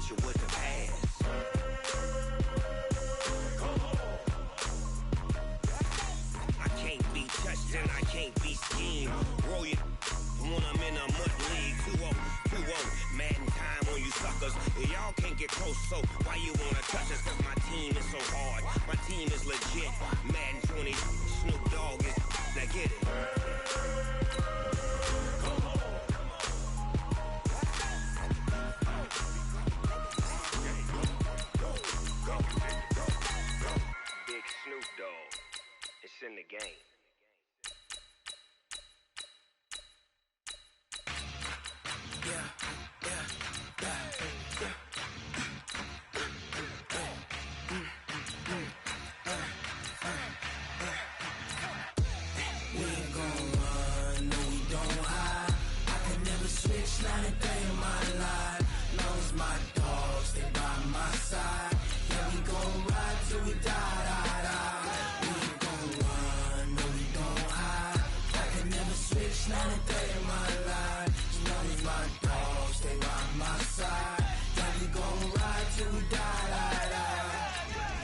hit you with the pass. I can't be touched and I can't be schemed. Roll you when I'm in a mud league. 2-0, Madden time on you suckers. Y'all can't get close, so why you wanna touch us? Cause my team is so hard. My team is legit. Madden 20, Snoop Dogg is. Now get it. Big Snoop Dogg. It's in the game.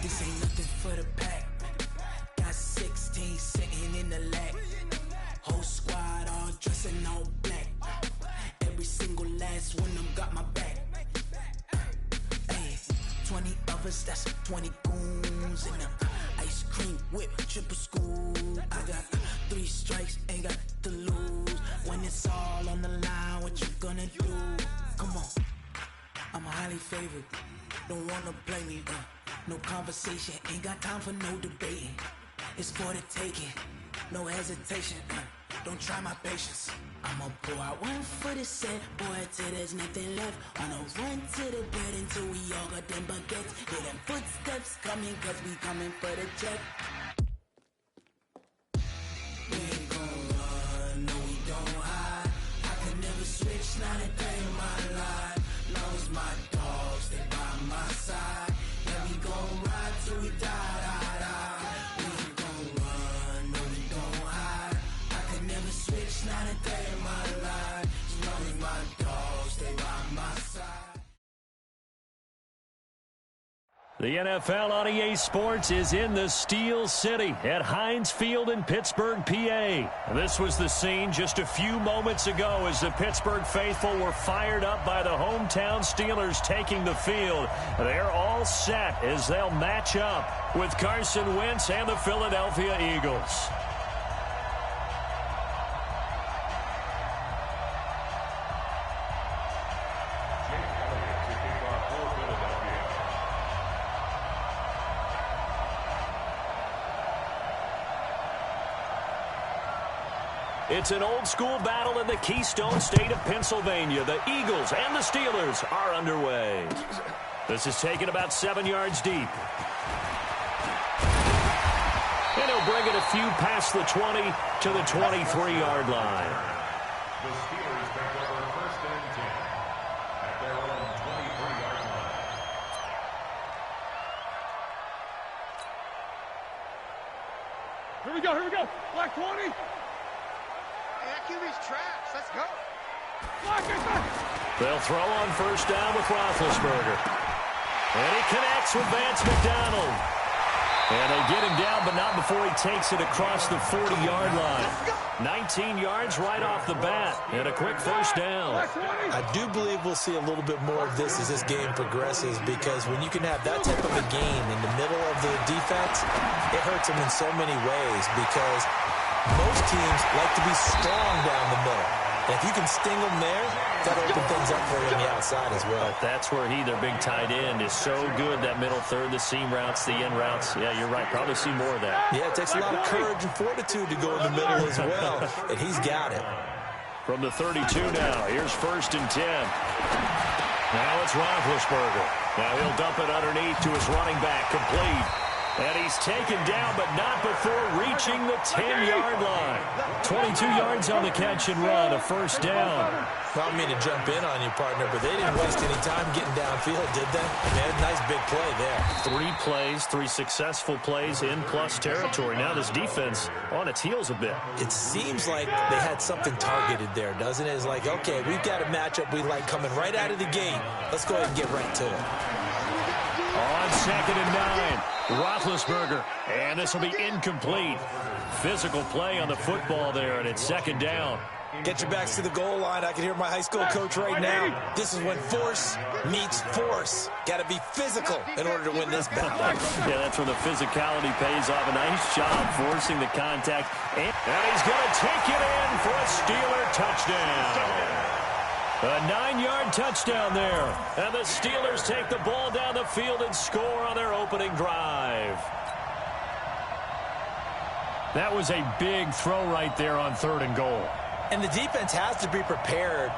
This ain't nothing for the pack. Got 16 sitting in the lag. Whole squad all dressing all black. Every single last one of them got my back. Hey, 20 of us, that's 20 goons in them. Ice cream whip, triple scoop. I got 3 strikes, ain't got to lose. When it's all on the line, what you gonna do? Come on, I'm highly favored. Don't wanna play me, no conversation, ain't got time for no debating. It's for the taking, no hesitation. Don't try my patience. I'ma pull out one for the set, boy, till there's nothing left. On a run to the bread until we all got them baguettes. Hear them footsteps coming, cause we coming for the check. We ain't gon' run, no we don't hide. I can never switch, not a day in my life. Long as my dogs stay by my side. Yeah, we gon' ride till we die, die, die. We ain't gon' run, no we don't hide. I can never switch, not a day in my life. As long as my dogs stay by my side. The NFL on EA Sports is in the Steel City at Heinz Field in Pittsburgh, PA. This was the scene just a few moments ago as the Pittsburgh faithful were fired up by the hometown Steelers taking the field. They're all set as they'll match up with Carson Wentz and the Philadelphia Eagles. It's an old-school battle in the Keystone State of Pennsylvania. The Eagles and the Steelers are underway. This is taken about 7 yards deep. And he'll bring it a few past the 20 to the 23-yard line. The Steelers take over first and 10 at their own 23-yard line. Here we go. Black 20. QB's trash. Let's go. They'll throw on first down with Roethlisberger. And he connects with Vance McDonald. And they get him down, but not before he takes it across the 40-yard line. 19 yards right off the bat, and a quick first down. I do believe we'll see a little bit more of this as this game progresses, because when you can have that type of a gain in the middle of the defense, it hurts them in so many ways, because most teams like to be strong down the middle. And if you can sting them there, that'll open things up for you on the outside as well. But that's where their big tight end, is so good, that middle third, the seam routes, the in routes. Yeah, you're right. Probably see more of that. Yeah, it takes a lot of courage and fortitude to go in the middle as well, and he's got it. From the 32 now, here's first and 10. Now it's Roethlisberger. Now he'll dump it underneath to his running back, complete. And he's taken down, but not before reaching the 10-yard line. 22 yards on the catch and run, a first down. I don't mean to jump in on you, partner, but they didn't waste any time getting downfield, did they? They had a nice big play there. 3 plays, 3 successful plays in plus territory. Now this defense on its heels a bit. It seems like they had something targeted there, doesn't it? It's like, okay, we've got a matchup we like coming right out of the gate. Let's go ahead and get right to it. On 2nd and 9. Roethlisberger, and this will be incomplete. Physical play on the football there, and it's 2nd down. Get your backs to the goal line. I can hear my high school coach right now. This is when force meets force. Got to be physical in order to win this battle. Yeah, that's where the physicality pays off. A nice job forcing the contact. And he's going to take it in for a Steeler touchdown. A 9-yard touchdown there. And the Steelers take the ball down the field and score on their opening drive. That was a big throw right there on 3rd and goal. And the defense has to be prepared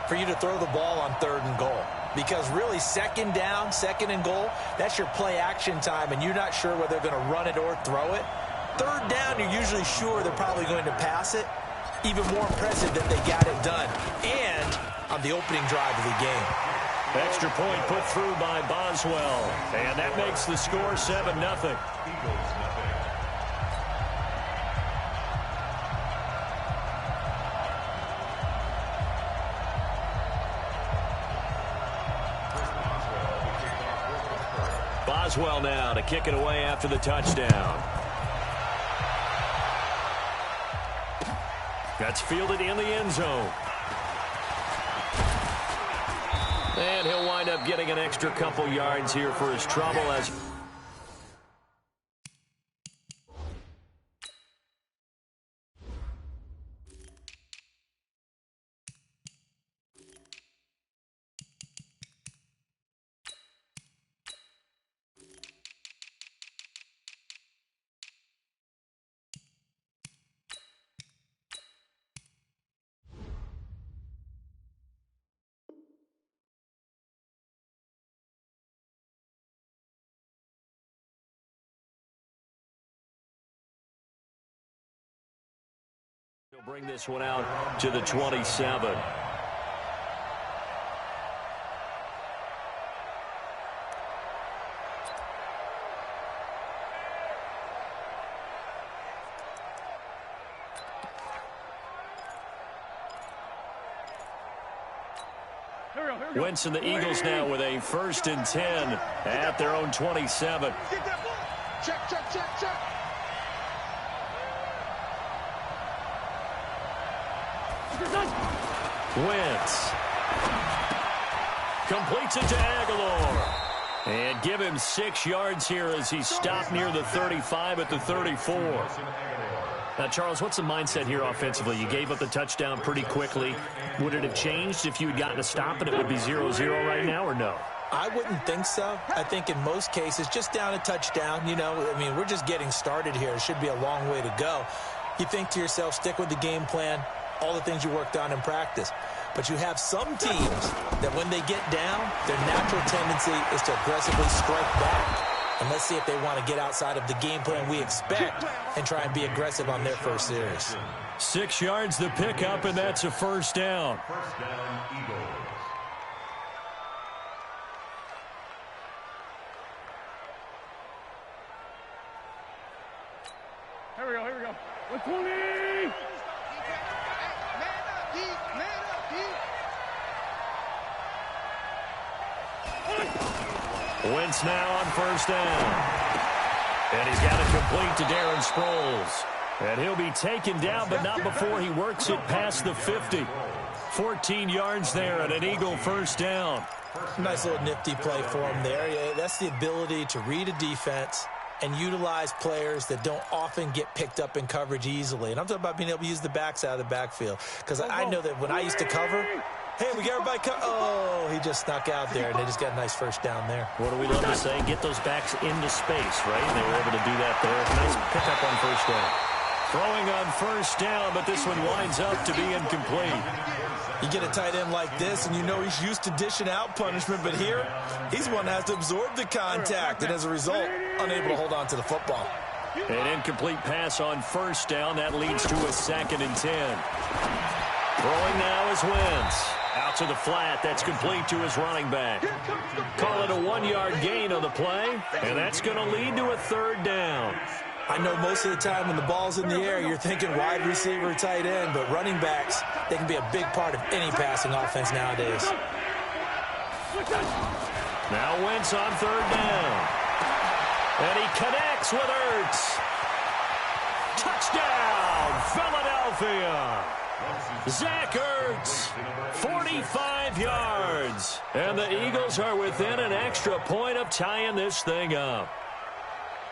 for you to throw the ball on 3rd and goal. Because really, 2nd down, 2nd and goal, that's your play action time, and you're not sure whether they're going to run it or throw it. 3rd down, you're usually sure they're probably going to pass it. Even more impressive that they got it done. And on the opening drive of the game. Extra point put through by Boswell. And that makes the score 7-0. Boswell now to kick it away after the touchdown. That's fielded in the end zone. And he'll wind up getting an extra couple yards here for his trouble as... He'll bring this one out to the 27. Wentz and the Eagles now with a 1st and 10 at their own 27. Get that ball. Check, check, check, check. Wentz completes it to Aguilar. And give him 6 yards here as he stopped near the 35 at the 34. Now, Charles, what's the mindset here offensively? You gave up the touchdown pretty quickly. Would it have changed if you had gotten a stop and it would be 0-0 right now, or no? I wouldn't think so. I think in most cases, just down a touchdown, you know, I mean, we're just getting started here. It should be a long way to go. You think to yourself, stick with the game plan, all the things you worked on in practice. But you have some teams that when they get down, their natural tendency is to aggressively strike back. And let's see if they want to get outside of the game plan we expect and try and be aggressive on their first series. 6 yards the pickup, and that's a first down. First down, Eagles. Here we go, here we go. 120! Wentz now on first down. And he's got it complete to Darren Sproles. And he'll be taken down, but not before he works it past the 50. 14 yards there and an Eagle first down. Nice little nifty play for him there. Yeah, that's the ability to read a defense and utilize players that don't often get picked up in coverage easily. And I'm talking about being able to use the backs out of the backfield. Because I know that when I used to cover, hey, we got everybody oh, he just snuck out there, and they just got a nice first down there. What do we love to say? Get those backs into space, right? And they were able to do that there. Nice pickup on first down. Throwing on first down, but this one winds up to be incomplete. You get a tight end like this, and you know he's used to dishing out punishment, but here, he's one that has to absorb the contact, and as a result, unable to hold on to the football. An incomplete pass on first down. That leads to a 2nd and 10. Throwing now is Wentz. Out to the flat. That's complete to his running back. Call it a 1-yard gain on the play, and that's going to lead to a 3rd down. I know most of the time when the ball's in the air, you're thinking wide receiver, tight end, but running backs, they can be a big part of any passing offense nowadays. Now Wentz on 3rd down. And he connects with Ertz. Touchdown, Philadelphia. Zach Ertz, 45 yards. And the Eagles are within an extra point of tying this thing up.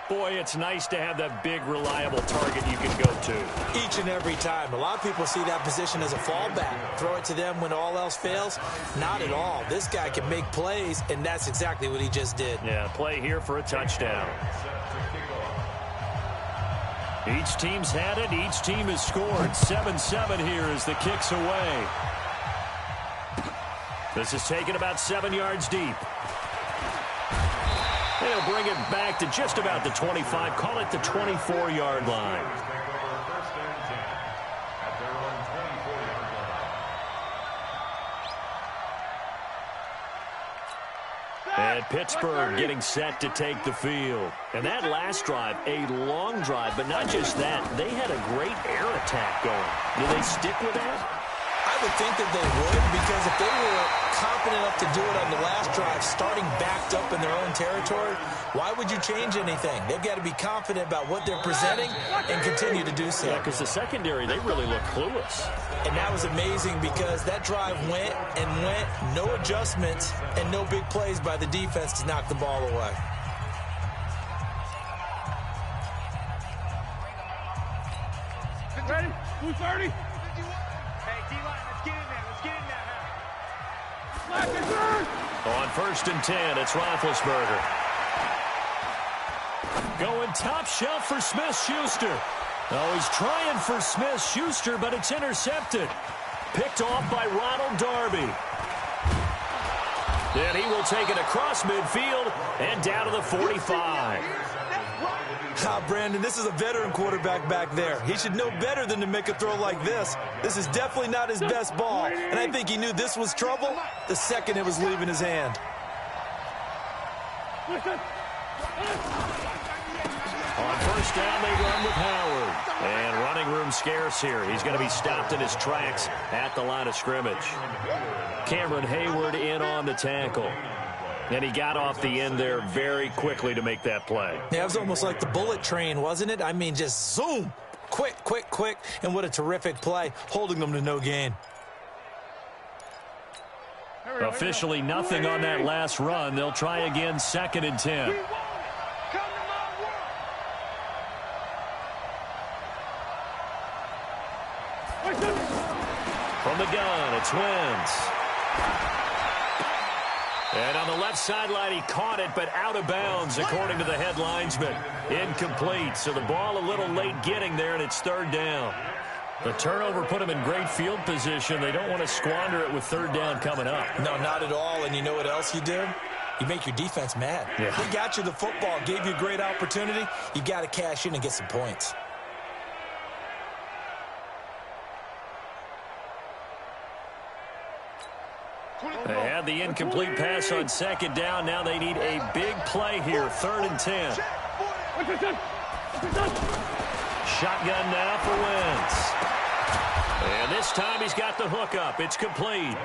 Boy, it's nice to have that big, reliable target you can go to. Each and every time. A lot of people see that position as a fallback. Throw it to them when all else fails. Not at all. This guy can make plays, and that's exactly what he just did. Yeah, play here for a touchdown. Each team's had it. Each team has scored. 7-7 here as the kick's away. This is taken about 7 yards deep. They'll bring it back to just about the 25. Call it the 24-yard line. And Pittsburgh getting set to take the field. And that last drive, a long drive, but not just that. They had a great air attack going. Do they stick with that? I would think that they would, because if they were confident enough to do it on the last drive, starting backed up in their own territory, why would you change anything? They've got to be confident about what they're presenting and continue to do so. Yeah, because the secondary, they really look clueless. And that was amazing because that drive went and went, no adjustments, and no big plays by the defense to knock the ball away. Ready? 230? On 1st and 10, it's Roethlisberger. Going top shelf for Smith-Schuster. Oh, he's trying for Smith-Schuster, but it's intercepted. Picked off by Ronald Darby. Then he will take it across midfield and down to the 45. Brandon, this is a veteran quarterback back there. He should know better than to make a throw like this. This is definitely not his best ball, and I think he knew this was trouble the second it was leaving his hand. On 1st down, they run with Howard. And running room scarce here. He's going to be stopped in his tracks at the line of scrimmage. Cameron Hayward in on the tackle. And he got off the end there very quickly to make that play. Yeah, it was almost like the bullet train, wasn't it? I mean, just zoom. Quick, quick, quick. And what a terrific play, holding them to no gain. Officially nothing on that last run. They'll try again, 2nd and 10. From the gun, it's Wentz. And on the left sideline, he caught it, but out of bounds, according to the head linesman. Incomplete, so the ball a little late getting there, and it's 3rd down. The turnover put him in great field position. They don't want to squander it with 3rd down coming up. No, not at all, and you know what else you did? You make your defense mad. Yeah. They got you the football, gave you a great opportunity. You got to cash in and get some points. They had the incomplete pass on 2nd down. Now they need a big play here, 3rd and 10. Shotgun now for Wentz. And this time he's got the hook up. It's complete.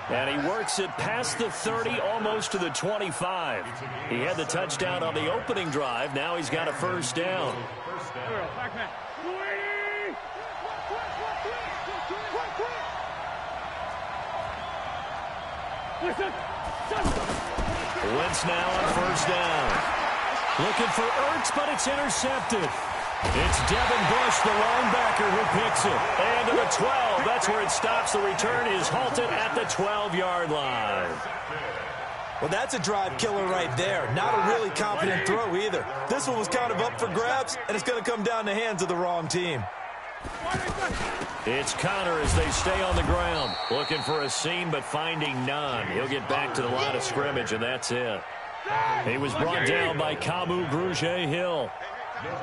And he works it past the 30, almost to the 25. He had the touchdown on the opening drive. Now he's got a 1st down. Wentz now on 1st down. Looking for Ertz, but it's intercepted. It's Devin Bush, the linebacker, who picks it. And to the 12. That's where it stops. The return is halted at the 12-yard line. Well, that's a drive killer right there. Not a really confident throw either. This one was kind of up for grabs, and it's going to come down the hands of the wrong team. It's Connor as they stay on the ground. Looking for a seam, but finding none. He'll get back to the line of scrimmage, and that's it. He was brought down by Kamu Grugier-Hill.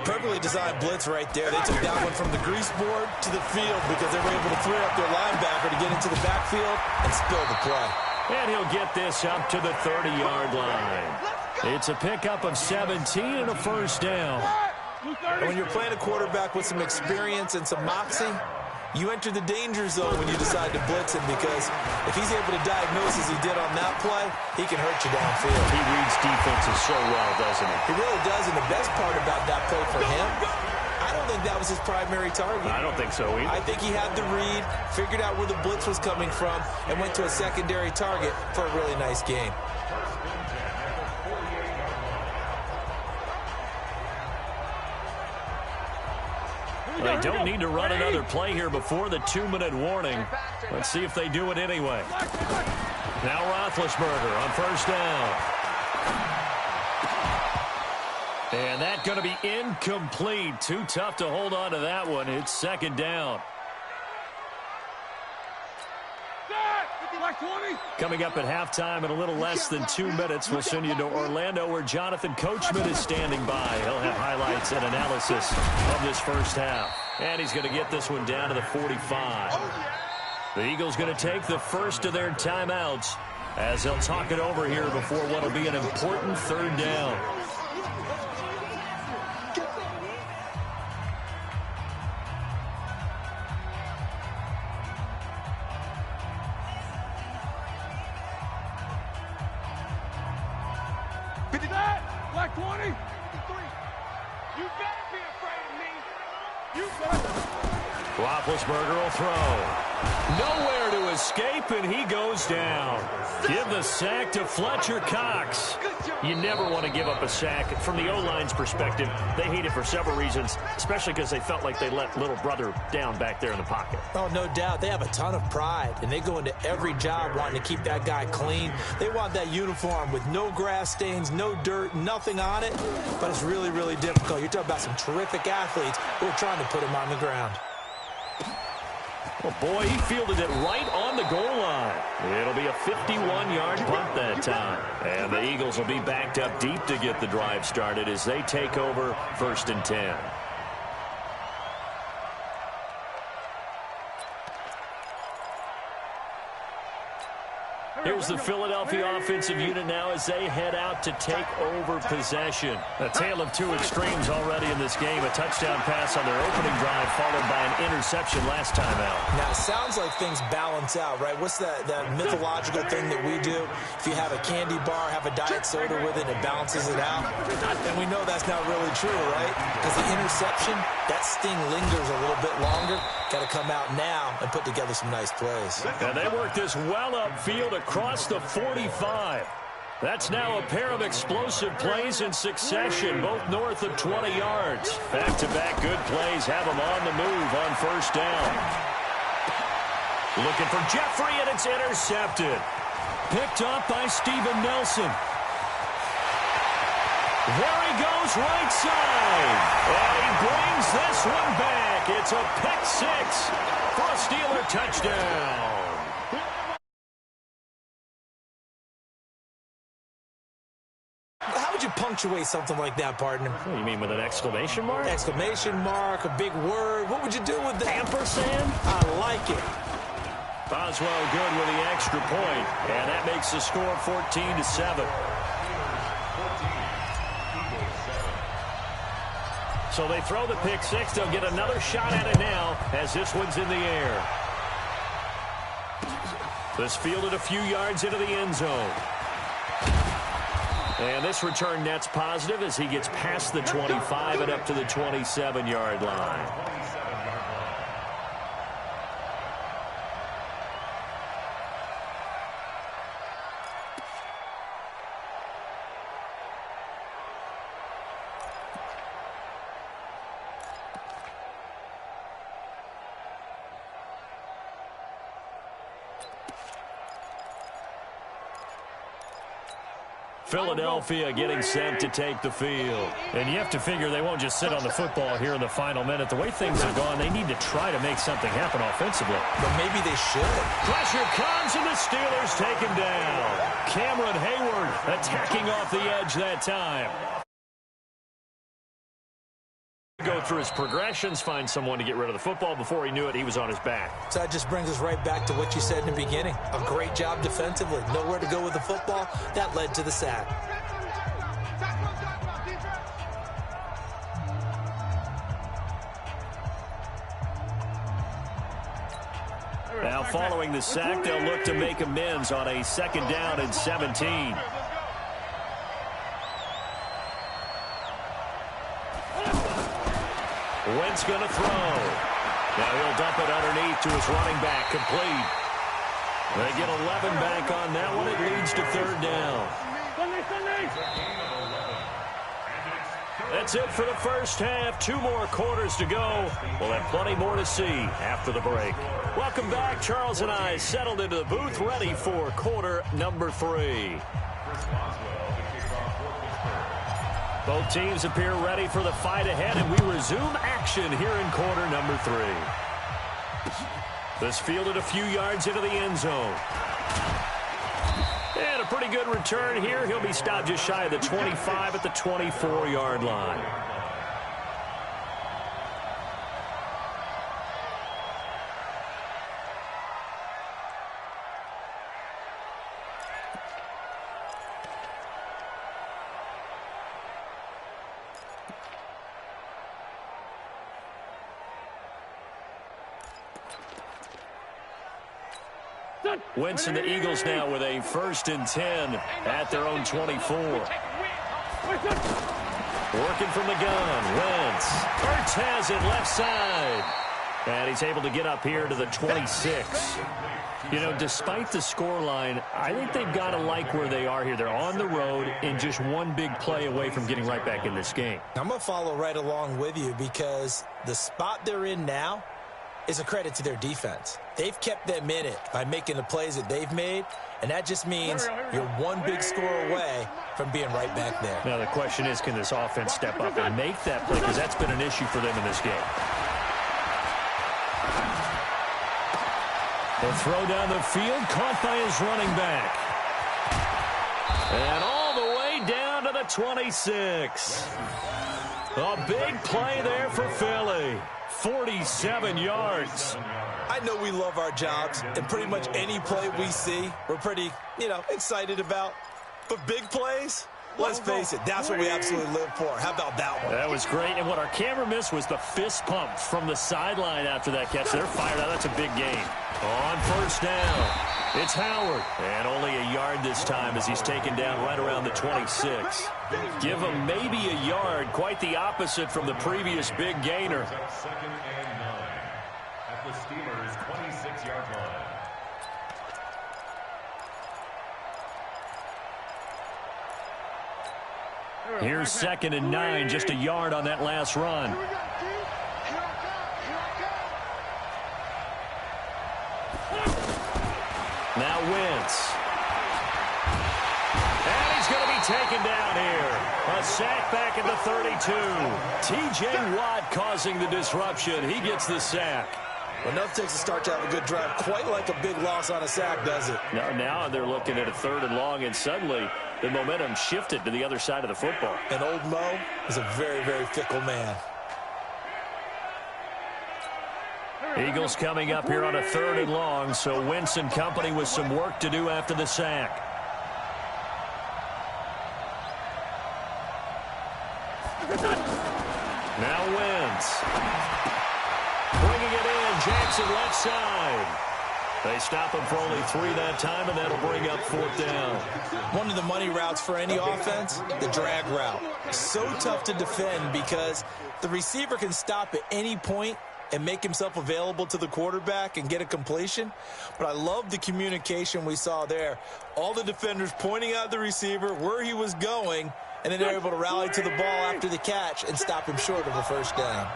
Perfectly designed blitz right there. They took that one from the grease board to the field because they were able to free up their linebacker to get into the backfield and spill the play. And he'll get this up to the 30-yard line. It's a pickup of 17 and a first down. And when you're playing a quarterback with some experience and some moxie, you enter the danger zone when you decide to blitz him, because if he's able to diagnose as he did on that play, he can hurt you downfield. He reads defenses so well, doesn't he? He really does, and the best part about that play for him, I don't think that was his primary target. I don't think so either. I think he had the read, figured out where the blitz was coming from, and went to a secondary target for a really nice game. They don't need to run another play here before the 2-minute warning. Let's see if they do it anyway. Now Roethlisberger on first down. And that's going to be incomplete. Too tough to hold on to that one. It's second down. Coming up at halftime in a little less than 2 minutes, we'll send you to Orlando where Jonathan Coachman is standing by. He'll have highlights and analysis of this first half. And he's going to get this one down to the 45. The Eagles going to take the first of their timeouts as they'll talk it over here before what will be an important third down. Black 20. 3. You better be afraid of me. You better. Roethlisberger will throw. Nowhere to escape, and he goes down. Give the sack to Fletcher Cox. You never want to give up a sack. From the O-line's perspective, they hate it for several reasons, especially because they felt like they let little brother down back there in the pocket. Oh, no doubt. They have a ton of pride, and they go into every job wanting to keep that guy clean. They want that uniform with no grass stains, no dirt, nothing on it, but it's really, really difficult. You're talking about some terrific athletes who are trying to put him on the ground. Oh, boy, he fielded it right on the goal line. It'll be a 51-yard punt that time. And the Eagles will be backed up deep to get the drive started as they take over 1st and 10. Here's the Philadelphia offensive unit now as they head out to take over possession. A tale of two extremes already in this game. A touchdown pass on their opening drive followed by an interception last time out. Now, it sounds like things balance out, right? What's that mythological thing that we do? If you have a candy bar, have a diet soda with it, it balances it out. And we know that's not really true, right? Because the interception, that sting lingers a little bit longer. Got to come out now and put together some nice plays. And they work this well upfield across the 45. That's now a pair of explosive plays in succession, both north of 20 yards. Back-to-back good plays have them on the move on first down. Looking for Jeffrey, and it's intercepted. Picked up by Steven Nelson. There he goes, right side. And he brings this one back. It's a pick six for a Steeler touchdown. How would you punctuate something like that, partner? What, you mean with an exclamation mark? Exclamation mark, a big word. What would you do with that? Ampersand? I like it. Boswell good with the extra point, and that makes the score 14-7. So they throw the pick six. They'll get another shot at it now as this one's in the air. This fielded a few yards into the end zone. And this return net's positive as he gets past the 25 and up to the 27-yard line. Philadelphia getting set to take the field. And you have to figure they won't just sit on the football here in the final minute. The way things have gone, they need to try to make something happen offensively. But maybe they should. Pressure comes, and the Steelers take him down. Cameron Hayward attacking off the edge that time. Go through his progressions, find someone to get rid of the football. Before he knew it, he was on his back. So that just brings us right back to what you said in the beginning. A great job defensively. Nowhere to go with the football. That led to the sack. Now following the sack, they'll look to make amends on a 2nd down and 17. Wentz going to throw. Now he'll dump it underneath to his running back, complete. They get 11 back on that one. It leads to 3rd down. That's it for the first half. 2 more quarters to go. We'll have plenty more to see after the break. Welcome back. Charles and I settled into the booth, ready for quarter number 3. Both teams appear ready for the fight ahead, and we resume action here in quarter number 3. This fielded a few yards into the end zone. And a pretty good return here. He'll be stopped just shy of the 25 at the 24-yard line. Wentz and the Eagles now with a 1st and 10 at their own 24. Working from the gun, Wentz. Ertz has it left side. And he's able to get up here to the 26. You know, despite the scoreline, I think they've got to like where they are here. They're on the road and just one big play away from getting right back in this game. I'm going to follow right along with you because the spot they're in now is a credit to their defense. They've kept them in it by making the plays that they've made, and that just means you're one big score away from being right back there. Now the question is, can this offense step up and make that play? Because that's been an issue for them in this game. The throw down the field, caught by his running back. And all the way down to the 26. A big play there for Philly. 47 yards. I know we love our jobs, and pretty much any play we see, we're pretty, excited about. But big plays, let's face it, that's what we absolutely live for. How about that one? That was great, and what our camera missed was the fist pump from the sideline after that catch. They're fired out. That's a big gain. On 1st down, it's Howard. And only a yard this time as he's taken down right around the 26. Give him maybe a yard. Quite the opposite from the previous big gainer. 2nd and 9 at the Steelers' 26-yard line. Here's 2nd and 9, just a yard on that last run. Now Wentz. And he's going to be taken down here. A sack back at the 32. T.J. Watt causing the disruption. He gets the sack. Enough takes a start to have a good drive. Quite like a big loss on a sack, does it? Now they're looking at a 3rd and long, and suddenly the momentum shifted to the other side of the football. And old Mo is a very, very fickle man. Eagles coming up here on a 3rd and long, so Wentz and company with some work to do after the sack. Now Wentz. Bringing it in, Jackson left side. They stop him for only 3 that time, and that'll bring up 4th down. One of the money routes for any offense, the drag route. So tough to defend because the receiver can stop at any point and make himself available to the quarterback and get a completion. But I love the communication we saw there. All the defenders pointing out the receiver, where he was going, and then they're able to rally to the ball after the catch and stop him short of a 1st down.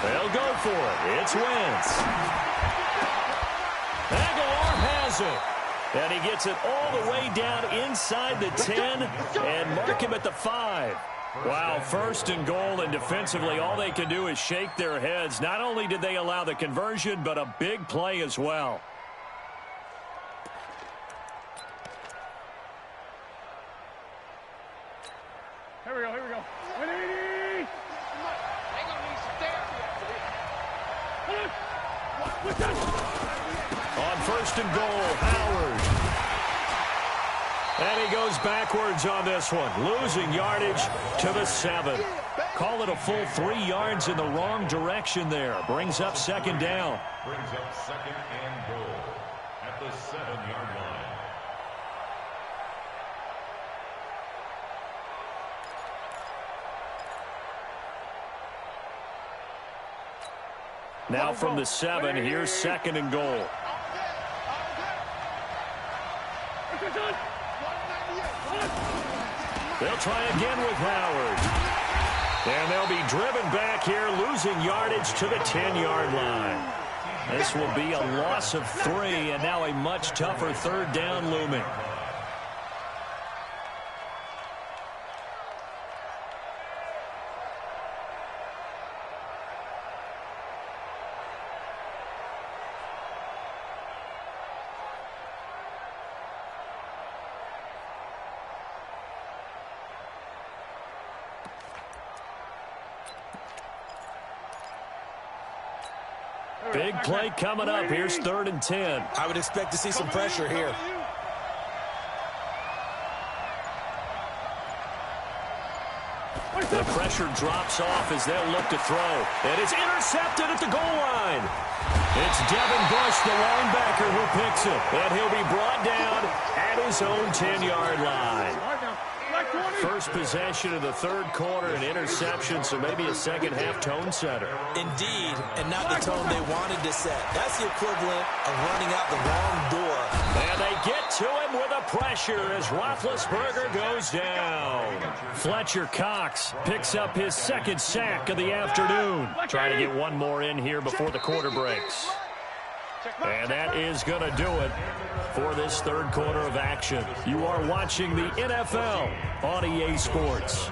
They'll go go for it. It's Wentz. Aguilar has it. And he gets it all the way down inside the 10 and mark him at the 5. Wow, first and goal, and defensively all they can do is shake their heads. Not only did they allow the conversion, but a big play as well. Here we go, here we go. 180! They're going to need some therapy. On first and goal, Howard. And he goes backwards on this one, losing yardage to the 7. Call it a full 3 yards in the wrong direction there. Brings up second down. Brings up second and goal at the 7-yard line. Now from the 7, here's second and goal. They'll try again with Howard. And they'll be driven back here, losing yardage to the 10-yard line. This will be a loss of 3, and now a much tougher third down looming. Big play coming up. Here's 3rd and 10. I would expect to see some pressure here. The pressure drops off as they'll look to throw. And it's intercepted at the goal line. It's Devin Bush, the linebacker, who picks it. And he'll be brought down at his own 10-yard line. First possession of the third quarter, an interception, so maybe a second-half tone setter. Indeed, and not the tone they wanted to set. That's the equivalent of running out the wrong door. And they get to him with a pressure as Roethlisberger goes down. Fletcher Cox picks up his second sack of the afternoon. Trying to get one more in here before the quarter breaks. And that is going to do it for this third quarter of action. You are watching the NFL on EA Sports.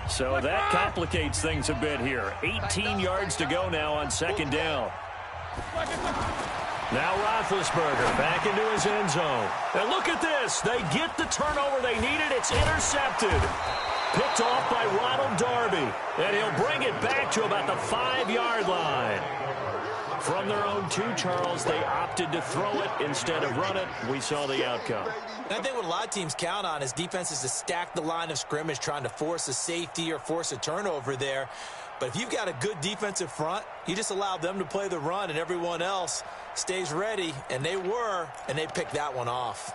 So that complicates things a bit here. 18 yards to go now on second down. Now Roethlisberger back into his end zone. And look at this. They get the turnover they needed. It's intercepted. Picked off by Ronald Darby. And he'll bring it back to about the 5-yard line. From their own 2, Charles, they opted to throw it instead of run it. We saw the outcome. And I think what a lot of teams count on is defenses to stack the line of scrimmage, trying to force a safety or force a turnover there. But if you've got a good defensive front, you just allow them to play the run and everyone else stays ready. And they were, and they picked that one off.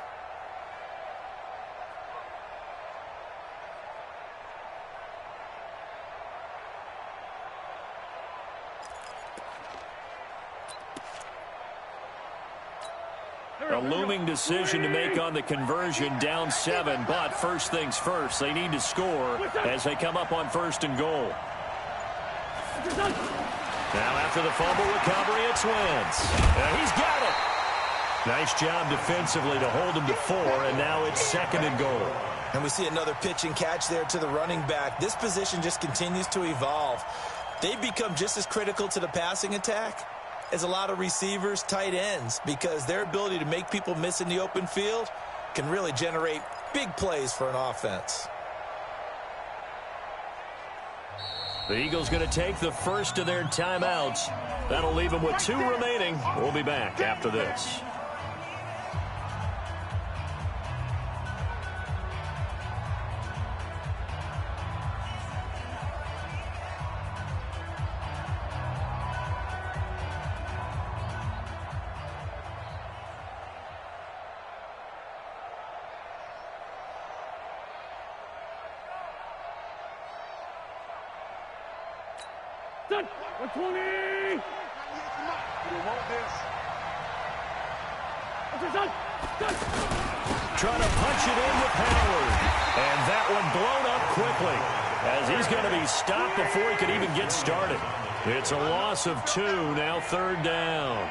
A looming decision to make on the conversion, down 7, but first things first, they need to score as they come up on first and goal. Now after the fumble recovery, it's Wentz. He's got it. Nice job defensively to hold him to 4, and now it's second and goal. And we see another pitch and catch there to the running back. This position just continues to evolve. They've become just as critical to the passing attack as a lot of receivers, tight ends, because their ability to make people miss in the open field can really generate big plays for an offense. The Eagles going to take the first of their timeouts. That'll leave them with 2 remaining. We'll be back after this. Done. 120. You want this? trying to punch it in with Howard. And that one blown up quickly as he's going to be stopped before he could even get started. It's a loss of 2, now 3rd down.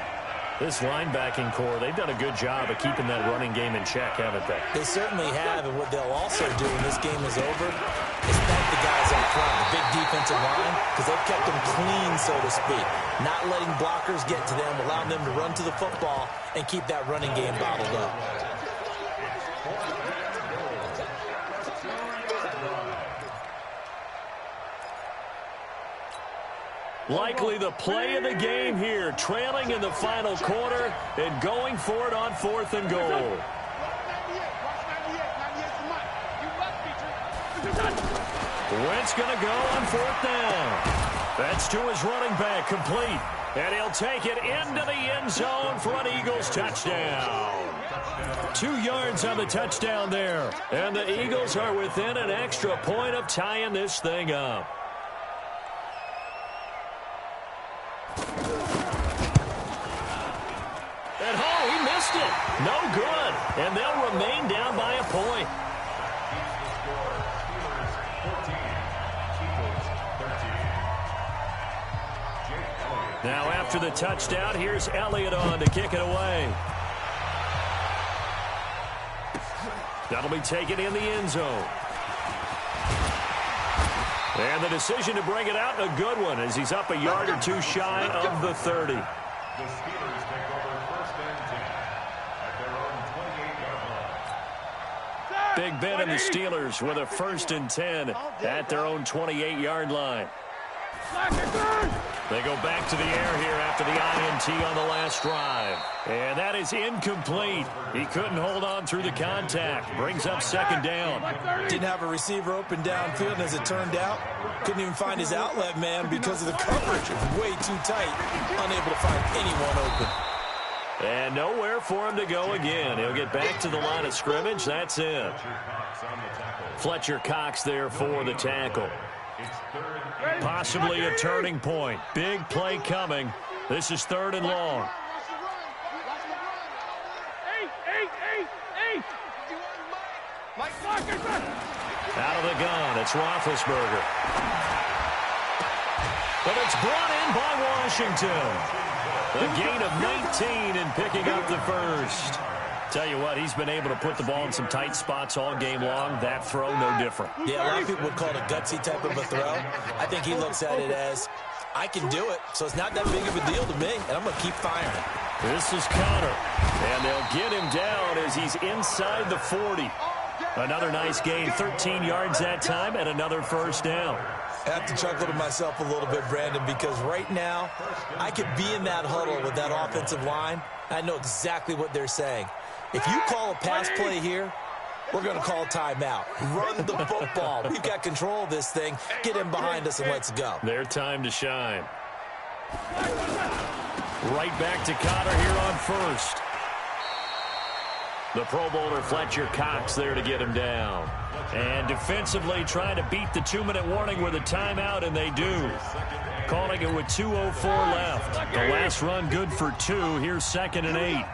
This linebacking core, they've done a good job of keeping that running game in check, haven't they? They certainly have, and what they'll also do when this game is over is thank the guys up front, the big defensive line, because they've kept them clean, so to speak. Not letting blockers get to them, allowing them to run to the football and keep that running game bottled up. Likely the play of the game here, trailing in the final quarter and going for it on 4th and goal. Wentz going to go on 4th down. That's to his running back, complete. And he'll take it into the end zone for an Eagles touchdown. 2 yards on the touchdown there. And the Eagles are within an extra point of tying this thing up. At home, he missed it. No good. And they'll remain down by a point. Now after the touchdown, here's Elliott on to kick it away. That'll be taken in the end zone. And the decision to bring it out, a good one, as he's up a yard or 2 shy of the 30. The Steelers take over 1st and 10 at their own 28-yard line. Big Ben and the Steelers with a 1st and 10 at their own 28-yard line. They go back to the air here after the INT on the last drive. And that is incomplete. He couldn't hold on through the contact. Brings up 2nd down. Didn't have a receiver open downfield, and as it turned out, couldn't even find his outlet man because of the coverage. It was way too tight. Unable to find anyone open. And nowhere for him to go again. He'll get back to the line of scrimmage. That's it. Fletcher Cox there for the tackle. Possibly a turning point. Big play coming. This is 3rd and long. Out of the gun, it's Roethlisberger. But it's brought in by Washington. A gain of 19 and picking up the 1st. Tell you what, he's been able to put the ball in some tight spots all game long. That throw, no different. Yeah, a lot of people would call it a gutsy type of a throw. I think he looks at it as, I can do it, so it's not that big of a deal to me, and I'm going to keep firing. This is Connor, and they'll get him down as he's inside the 40. Another nice gain, 13 yards that time, and another 1st down. I have to chuckle to myself a little bit, Brandon, because right now, I could be in that huddle with that offensive line. I know exactly what they're saying. If you call a pass play here, we're going to call timeout. Run the football. We've got control of this thing. Get him behind us and let's go. Their time to shine. Right back to Connor here on 1st. The Pro Bowler Fletcher Cox there to get him down. And defensively trying to beat the 2-minute warning with a timeout, and they do. Calling it with 2:04 left. The last run good for 2. Here's 2nd and 8.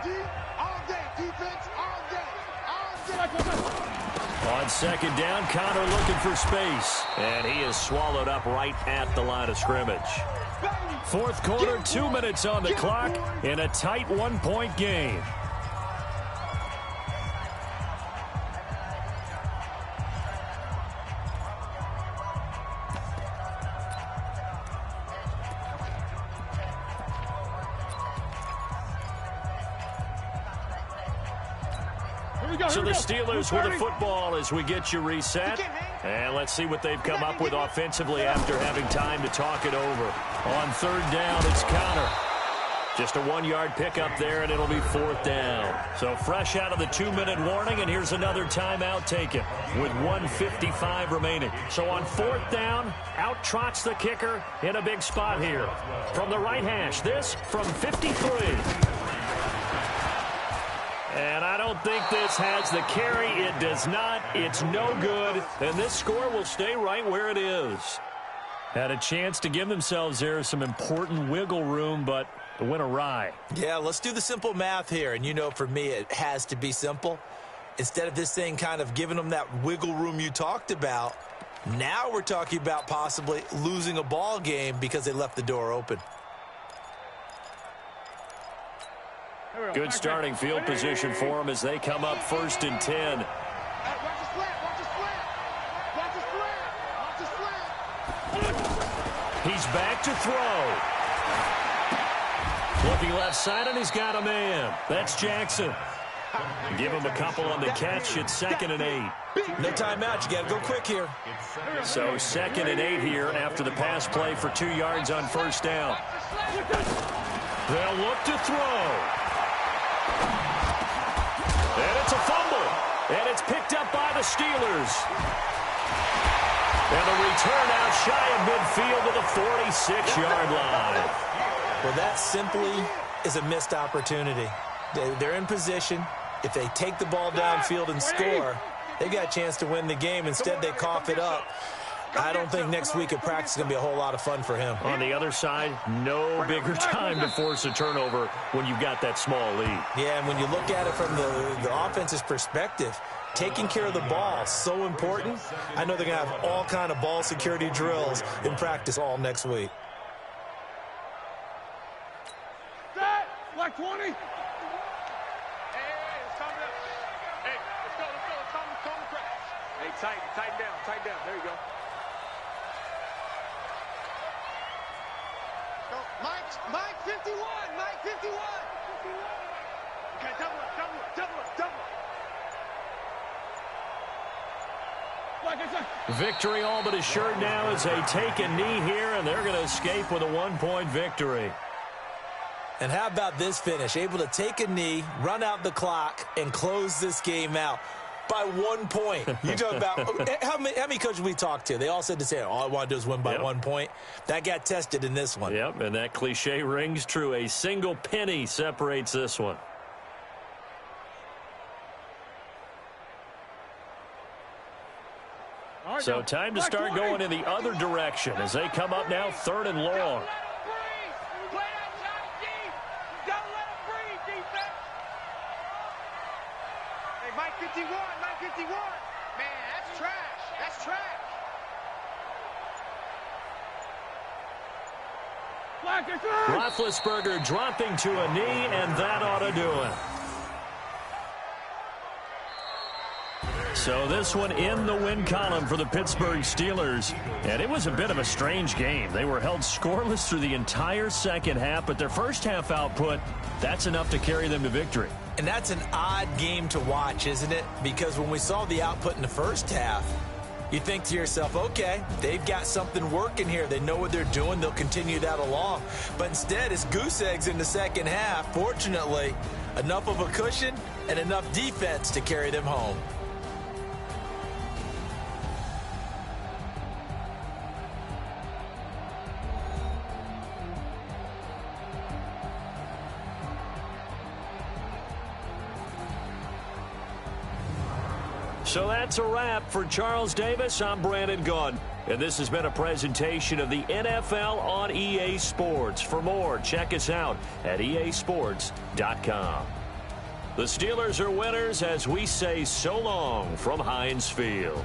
On 2nd down, Connor looking for space. And he is swallowed up right at the line of scrimmage. 4th quarter, 2 minutes on the clock in a tight 1-point game. So the Steelers with the football as we get you reset. And let's see what they've come up with offensively after having time to talk it over. On 3rd down, it's Connor. Just a 1-yard pickup there, and it'll be 4th down. So fresh out of the 2-minute warning, and here's another timeout taken with 1:55 remaining. So on 4th down, out trots the kicker in a big spot here. From the right hash, this from 53. And I don't think this has the carry. It does not. It's no good. And this score will stay right where it is. Had a chance to give themselves there some important wiggle room, but it went awry. Yeah, let's do the simple math here. And you know, for me, it has to be simple. Instead of this thing kind of giving them that wiggle room you talked about, now we're talking about possibly losing a ball game because they left the door open. Good starting field position for them as they come up 1st and 10. He's back to throw. Looking left side, and he's got a man. That's Jackson. Give him a couple on the catch. It's 2nd and 8. No timeout. You got to go quick here. So 2nd and 8 here after the pass play for 2 yards on 1st down. They'll look to throw. And it's a fumble. And it's picked up by the Steelers. And a return out shy of midfield to the 46-yard line. Well, that simply is a missed opportunity. They're in position. If they take the ball downfield and score, they've got a chance to win the game. Instead, they cough it up. I don't think next week at practice is going to be a whole lot of fun for him. On the other side, no bigger time to force a turnover when you've got that small lead. Yeah, and when you look at it from the offense's perspective, taking care of the ball is so important. I know they're going to have all kind of ball security drills in practice all next week. Set! Black 20! Tighten down. There you go. Go. Mike 51. Mike 51. Okay, double up. Victory all but assured now as they take a knee here, and they're going to escape with a 1-point victory. And how about this finish? Able to take a knee, run out the clock, and close this game out. By 1 point. You talk about how many coaches we talked to? They all said the same. All I want to do is win by 1 point. That got tested in this one. Yep, and that cliche rings true. A single penny separates this one. So time to start going in the other direction as they come up now 3rd and long. Mike 51. Man, that's trash. Roethlisberger dropping to a knee, and that ought to do it. So this one in the win column for the Pittsburgh Steelers. And it was a bit of a strange game. They were held scoreless through the entire second half, but their first half output, that's enough to carry them to victory. And that's an odd game to watch, isn't it? Because when we saw the output in the first half, you think to yourself, okay, they've got something working here. They know what they're doing. They'll continue that along. But instead, it's goose eggs in the second half. Fortunately, enough of a cushion and enough defense to carry them home. So that's a wrap for Charles Davis. I'm Brandon Gunn, and this has been a presentation of the NFL on EA Sports. For more, check us out at easports.com. The Steelers are winners as we say so long from Heinz Field.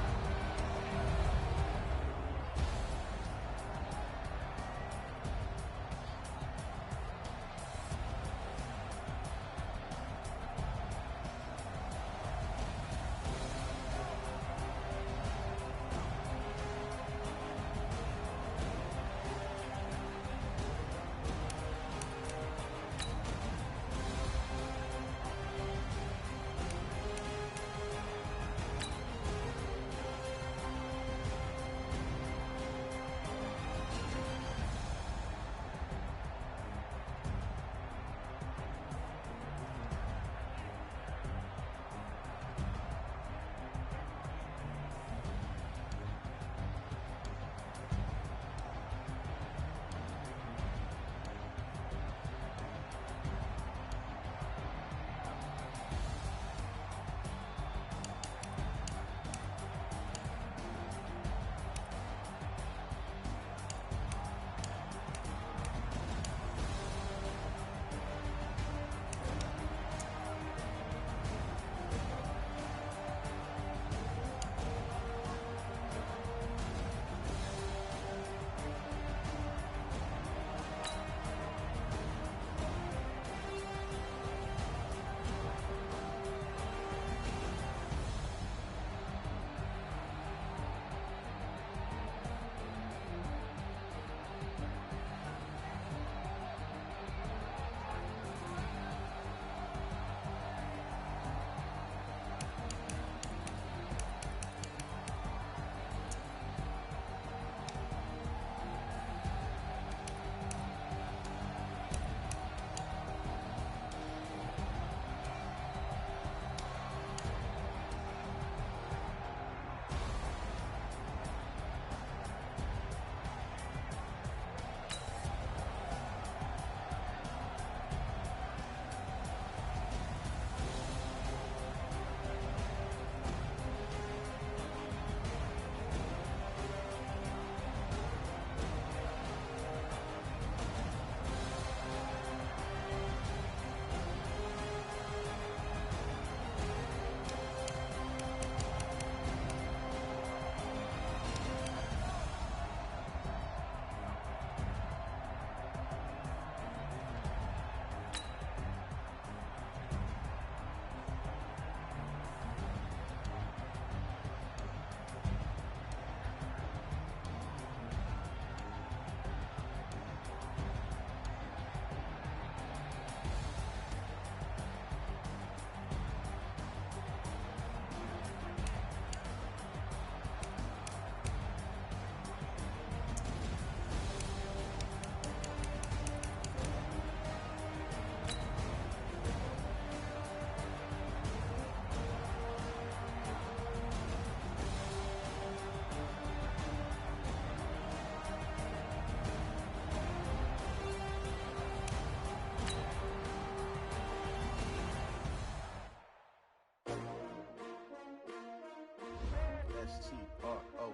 S-T-R-O.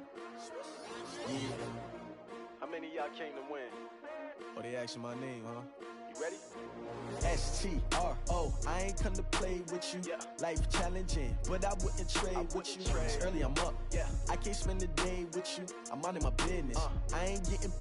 Yeah. How many of y'all came to win? Oh, they asking my name, huh? You ready? S-T-R-O. I ain't come to play with you. Yeah. Life challenging, but I wouldn't trade with you. It's early, I'm up. Yeah. I can't spend the day with you. I'm minding my business. I ain't getting